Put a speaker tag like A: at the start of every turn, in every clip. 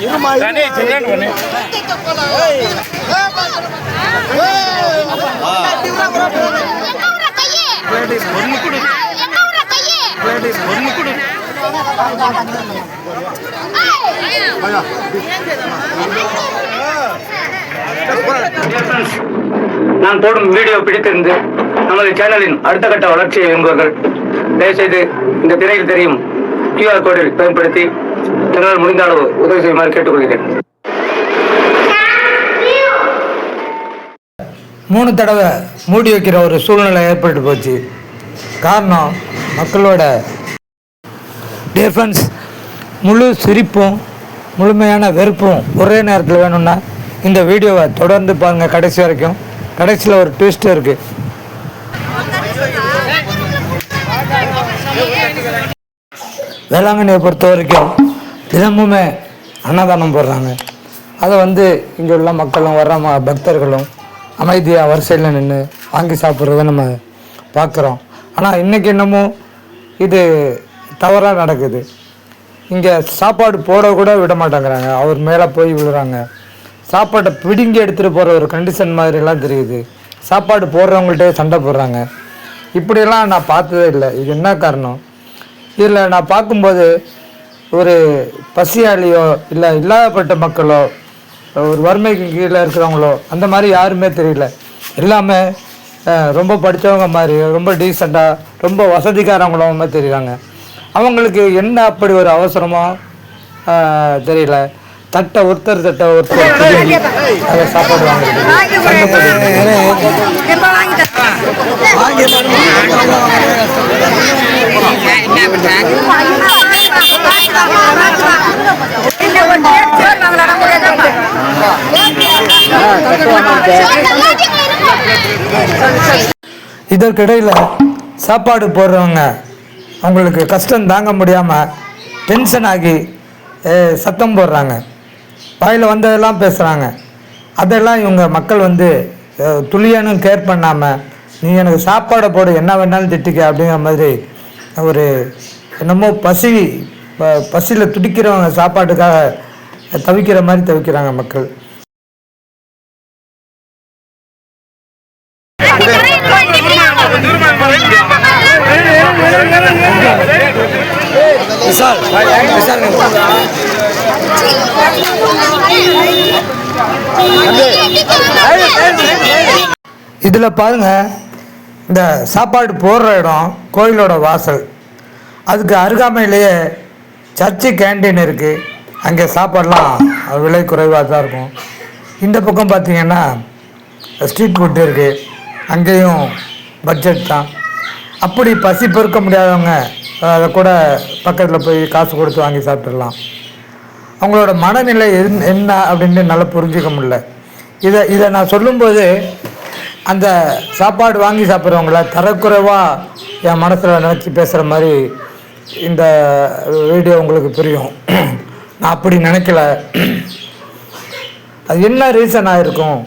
A: நான் போடும் வீடியோ பிடித்திருந்து நமது சேனலின் அடுத்த கட்ட வளர்ச்சியை விரும்புவர்கள் தயவுசெய்து இந்த திரையில் தெரியும் QR கோடில் பயன்படுத்தி தங்களால் முடிந்த அளவு உதவி செய்யுமாறு கேட்டுக்கொள்கிறேன்.
B: 3 தடவை மூடி வைக்கிற ஒரு சூழ்நிலை ஏற்பட்டு போச்சு. காரணம் மக்களோட டிஃபென்ஸ் முழு சிரிப்பும் முழுமையான வெறுப்பும் ஒரே நேரத்தில் வேணும்னா இந்த வீடியோவை தொடர்ந்து பாருங்கள் கடைசி வரைக்கும். கடைசியில் ஒரு ட்விஸ்ட் இருக்குது. வேளாங்கண்ணியை பொறுத்த வரைக்கும் தினமுமே அன்னதானம் போடுறாங்க. அதை இங்கே உள்ள மக்களும் வர்ற பக்தர்களும் அமைதியாக வரிசையில் நின்று வாங்கி சாப்பிட்றத நம்ம பார்க்குறோம். ஆனால் இன்றைக்கி என்னமோ இது தவறாக நடக்குது. இங்கே சாப்பாடு போட கூட விட மாட்டேங்கிறாங்க. அவர் மேலே போய் விழுறாங்க. சாப்பாட்டை பிடுங்கி எடுத்துகிட்டு போகிற ஒரு கண்டிஷன் மாதிரிலாம் தெரியுது. சாப்பாடு போடுறவங்கள்ட்டே சண்டை போடுறாங்க. இப்படியெல்லாம் நான் பார்த்ததே இல்லை. இது என்ன காரணம்? இதில் நான் பார்க்கும்போது ஒரு பசியாளியோ இல்லை இல்லாதப்பட்ட மக்களோ ஒரு வறுமைக்கு கீழே இருக்கிறவங்களோ அந்த மாதிரி யாருமே தெரியல. எல்லாமே ரொம்ப படித்தவங்க மாதிரி, ரொம்ப டீசெண்டாக, ரொம்ப வசதிக்காரவங்கள தெரியுறாங்க. அவங்களுக்கு என்ன அப்படி ஒரு அவசரமோ தெரியல. ஒருத்தர் அதை சாப்பாடு இதற்கிடையில் சாப்பாடு போடுறவங்க அவங்களுக்கு கஷ்டம் தாங்க முடியாமல் டென்ஷன் ஆகி சத்தம் போடுறாங்க. வாயில் வந்ததெல்லாம் பேசுகிறாங்க. அதெல்லாம் இவங்க மக்கள் துளியானும் கேர் பண்ணாமல் நீ எனக்கு சாப்பாடை போடு, என்ன வேணாலும் திட்டிக்க அப்படிங்கிற மாதிரி ஒரு என்னமோ பசியில் துடிக்கிறவங்க சாப்பாட்டுக்காக தவிக்கிற மாதிரி தவிக்கிறாங்க மக்கள். இதில் பாருங்க, இந்த சாப்பாடு போடுற இடம் கோயிலோட வாசல். அதுக்கு அருகாமையிலேயே சர்ச்சு கேண்டீன் இருக்குது. அங்கே சாப்பாடெலாம் விலை குறைவாக தான் இருக்கும். இந்த பக்கம் பார்த்திங்கன்னா ஸ்ட்ரீட் ஃபுட் இருக்குது. அங்கேயும் பட்ஜெட் தான். அப்படி பசி பொறுக்க முடியாதவங்க அதை கூட பக்கத்தில் போய் காசு கொடுத்து வாங்கி சாப்பிட்றலாம். அவங்களோட மனநிலை என்ன அப்படின்னு நல்லா புரிஞ்சிக்க முடியல. இதை நான் சொல்லும்போது அந்த சாப்பாடு வாங்கி சாப்பிட்றவங்கள தரக்குறைவாக என் மனசில் நினச்சி பேசுகிற மாதிரி இந்த வீடியோ உங்களுக்கு புரியும். நான் அப்படி நினைக்கல. அது என்ன ரீசனாக இருக்கும்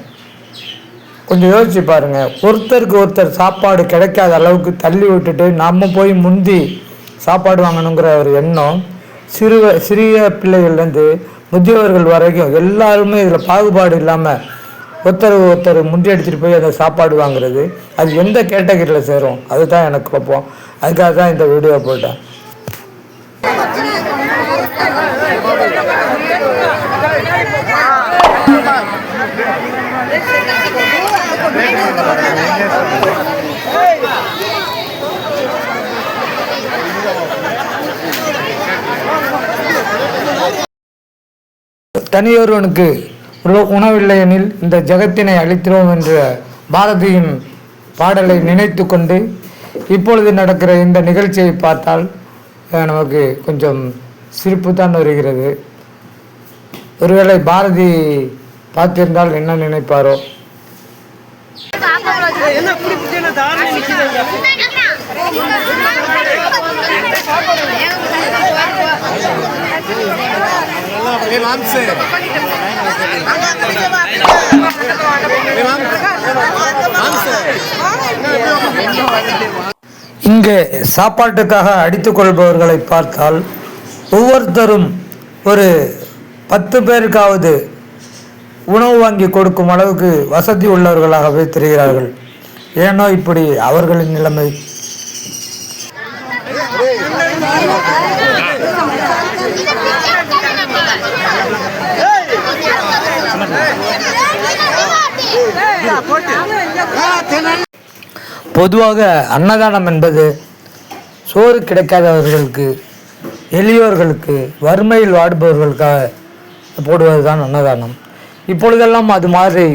B: கொஞ்சம் யோசிச்சு பாருங்கள். ஒருத்தருக்கு ஒருத்தர் சாப்பாடு கிடைக்காத அளவுக்கு தள்ளி விட்டுட்டு நம்ம போய் முந்தி சாப்பாடு வாங்கணுங்கிற ஒரு எண்ணம் சிறிய பிள்ளைகள்லேருந்து முதியவர்கள் வரைக்கும் எல்லாருமே இதில் பாகுபாடு இல்லாமல் ஒருத்தர் முந்தி அடிச்சுட்டு போய் அந்த சாப்பாடு வாங்குறது, அது எந்த கேட்டகரியில் சேரும்? அதுதான் எனக்கு குழப்பம். அதுக்காக தான் இந்த வீடியோ போட்டேன். தனியொருவனுக்கு உணவில்லை எனில் இந்த ஜகத்தினை அழித்திரோம் என்ற பாரதியின் பாடலை நினைத்து கொண்டு இப்பொழுது நடக்கிற இந்த நிகழ்ச்சியை பார்த்தால் நமக்கு கொஞ்சம் சிரிப்பு தான் வருகிறது. ஒருவேளை பாரதி பார்த்திருந்தால் என்ன நினைப்பாரோ? இங்கே சாப்பாட்டுக்காக அடித்துக் கொள்பவர்களை பார்த்தால் ஒவ்வொருத்தரும் ஒரு 10 பேருக்காவது உணவு வாங்கி கொடுக்கும் அளவுக்கு வசதி உள்ளவர்களாகவே தெரிகிறார்கள். ஏனோ இப்படி அவர்களின் நிலைமை. பொதுவாக அன்னதானம் என்பது சோறு கிடைக்காதவர்களுக்கு, எளியோர்களுக்கு, வறுமையில் வாடுபவர்களுக்காக போடுவதுதான் அன்னதானம். இப்பொழுதெல்லாம் அது மாதிரி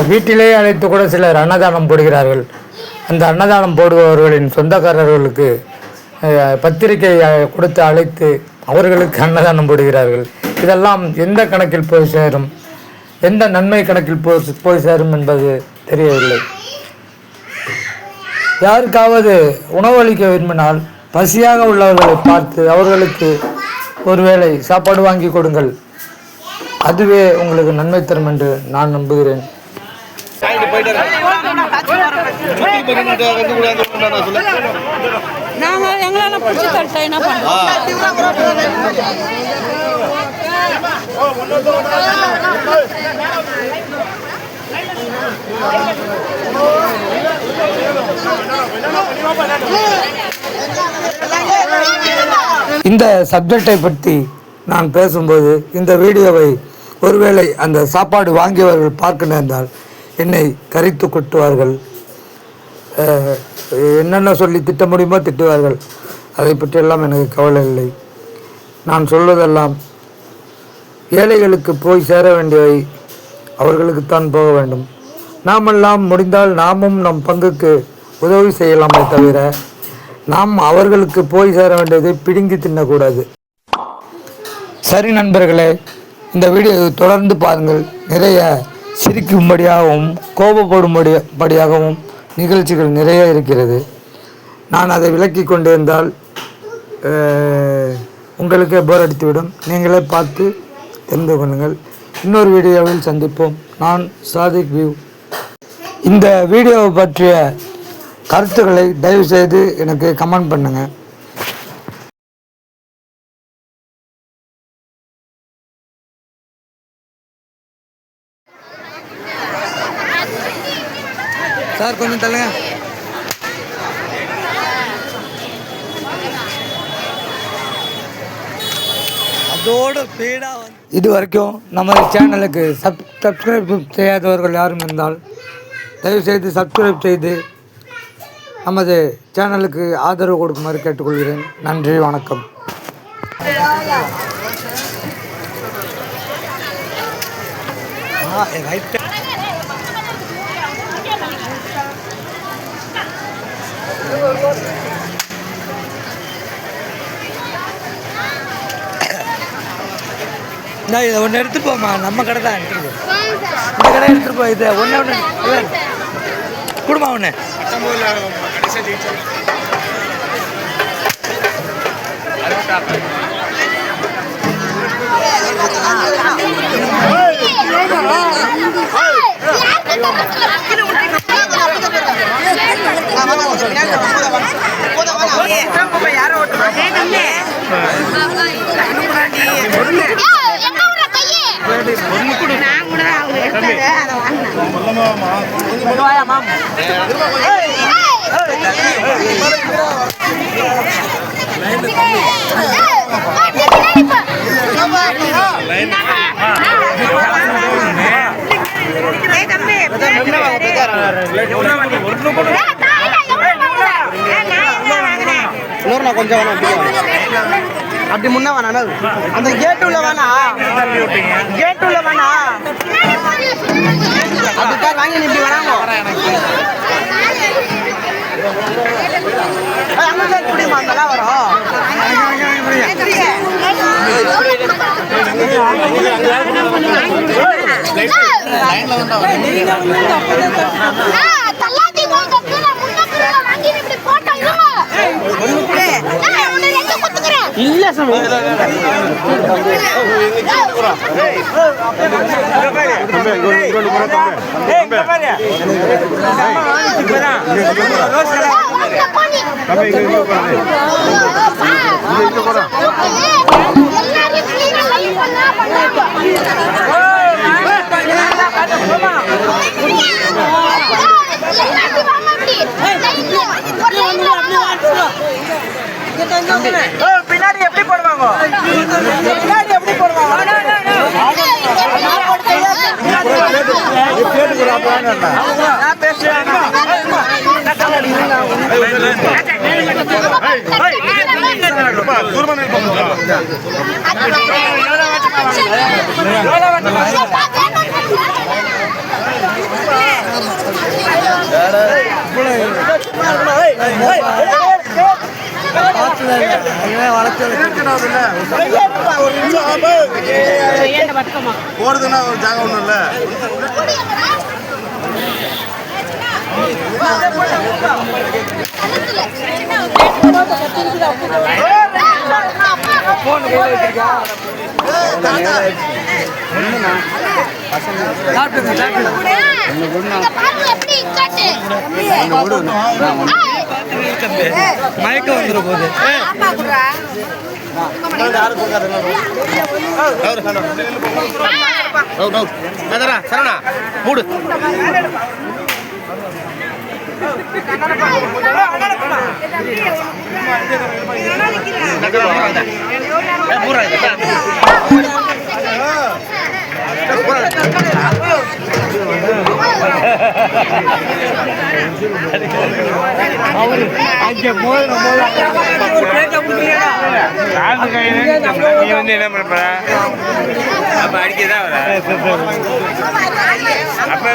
B: வீட்டிலேயே அழைத்து கூட சிலர் அன்னதானம் போடுகிறார்கள். அந்த அன்னதானம் போடுபவர்களின் சொந்தக்காரர்களுக்கு பத்திரிகை கொடுத்து அழைத்து அவர்களுக்கு அன்னதானம் போடுகிறார்கள். இதெல்லாம் எந்த கணக்கில் போய் சேரும், எந்த நன்மை கணக்கில் போய் சேரும் என்பது தெரியவில்லை. யாருக்காவது உணவளிக்க விரும்பினால் பசியாக உள்ளவர்களை பார்த்து அவர்களுக்கு ஒருவேளை சாப்பாடு வாங்கி கொடுங்கள். அதுவே உங்களுக்கு நன்மை தரும் என்று நான் நம்புகிறேன். இந்த சப்ஜெக்டை பற்றி நான் பேசும்போது இந்த வீடியோவை ஒருவேளை அந்த சாப்பாடு வாங்கியவர்கள் பார்க்க நேர்ந்தால் என்னை கரித்து கொட்டுவார்கள். என்னென்ன சொல்லி திட்ட முடியுமோ திட்டுவார்கள். அதை பற்றியெல்லாம் எனக்கு கவலை இல்லை. நான் சொல்வதெல்லாம் ஏழைகளுக்கு போய் சேர வேண்டியவை அவர்களுக்குத்தான் போக வேண்டும். நாமெல்லாம் முடிந்தால் நாமும் நம் பங்குக்கு உதவி செய்யலாமே தவிர நாம் அவர்களுக்கு போய் சேர வேண்டியதை பிடுங்கி தின்னக்கூடாது. சரி நண்பர்களே, இந்த வீடியோ தொடர்ந்து பாருங்கள். நிறைய சிரிக்கும்படியாகவும் கோபப்படும்படியாகவும் நிகழ்ச்சிகள் நிறைய இருக்கிறது. நான் அதை விளக்கி கொண்டிருந்தால் உங்களுக்கே போர் அடித்துவிடும். நீங்களே பார்த்து தெரிந்து கொள்ளுங்கள். இன்னொரு வீடியோவில் சந்திப்போம். நான் சாதிக் வியூ. இந்த வீடியோவை பற்றிய கருத்துக்களை தயவுசெய்து எனக்கு கமெண்ட் பண்ணுங்கள். சார் கொஞ்சம் தள்ளுங்க. அதோட ஸ்பீடாக இது வரைக்கும் நமது சேனலுக்கு சப்ஸ்கிரைப் செய்யாதவர்கள் யாரும் இருந்தால் தயவுசெய்து சப்ஸ்கிரைப் செய்து நமது சேனலுக்கு ஆதரவு கொடுக்குமாறு கேட்டுக்கொள்கிறேன். நன்றி, வணக்கம். நான் இதை ஒன்று எடுத்துட்டு போமா, நம்ம கடை தான் எடுத்துட்டு போ. இந்த கடை எடுத்துட்டு போ. இதை ஒன்று கொடுமா ஒன்று. கொஞ்சம் அப்படி முன்ன வேணா அந்த கேட்டு உள்ள வேணா, கேட்டு உள்ள வேணா அதுக்காக வாங்கி நிப்பி வேணாங்க. புடிமா நல்லா வரும். இல்ல சாமி எல்லாரும்
C: பின்னாடி எப்படி போடுவாங்க? பின்னாடி எப்படி போடுவாங்க?
D: போறதுன்னா ஒரு ஜாகம் ஒண்ணும் இல்ல.
B: மயக்கம் வந்துட போகுது.
D: சரணா மூடு.
E: என்ன பண்ண அப்ப அடிக்கதான் அப்ப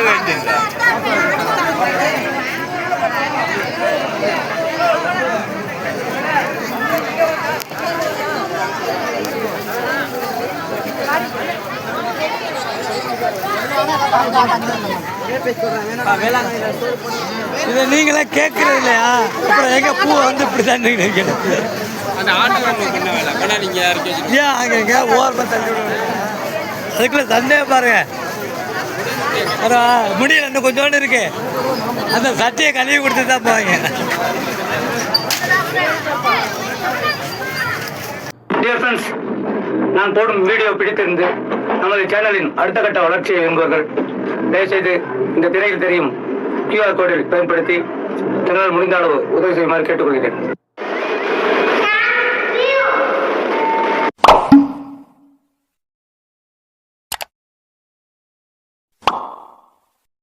B: இதை நீங்களே கேட்கறது இல்லையா? அப்புறம் எங்க பூ வந்து இப்படிதான்
E: அந்த ஆட்டோகிராஃபுக்கு என்ன வேலை வேணா நீங்க யாருக்கு
B: ஏன் அங்க ஓரமா தள்ளி விடுவாங்க. அதுக்குள்ள சந்தேகம் பாருங்க. முடியல இன்னும் கொஞ்சோண்டு இருக்கு. அந்த சட்டையை கழுவி கொடுத்து தான் போவாங்க.
A: டியர் ஃப்ரெண்ட்ஸ், நான் போடும் வீடியோ பிடித்திருந்து நமது சேனலின் அடுத்த கட்ட வளர்ச்சியை விரும்புவர்கள் தயவுசெய்து இந்த திரையில் தெரியும் QR கோடில் பயன்படுத்தி தங்களால் முடிந்த அளவு உதவி செய்யுமாறு கேட்டுக்கொள்கிறேன்.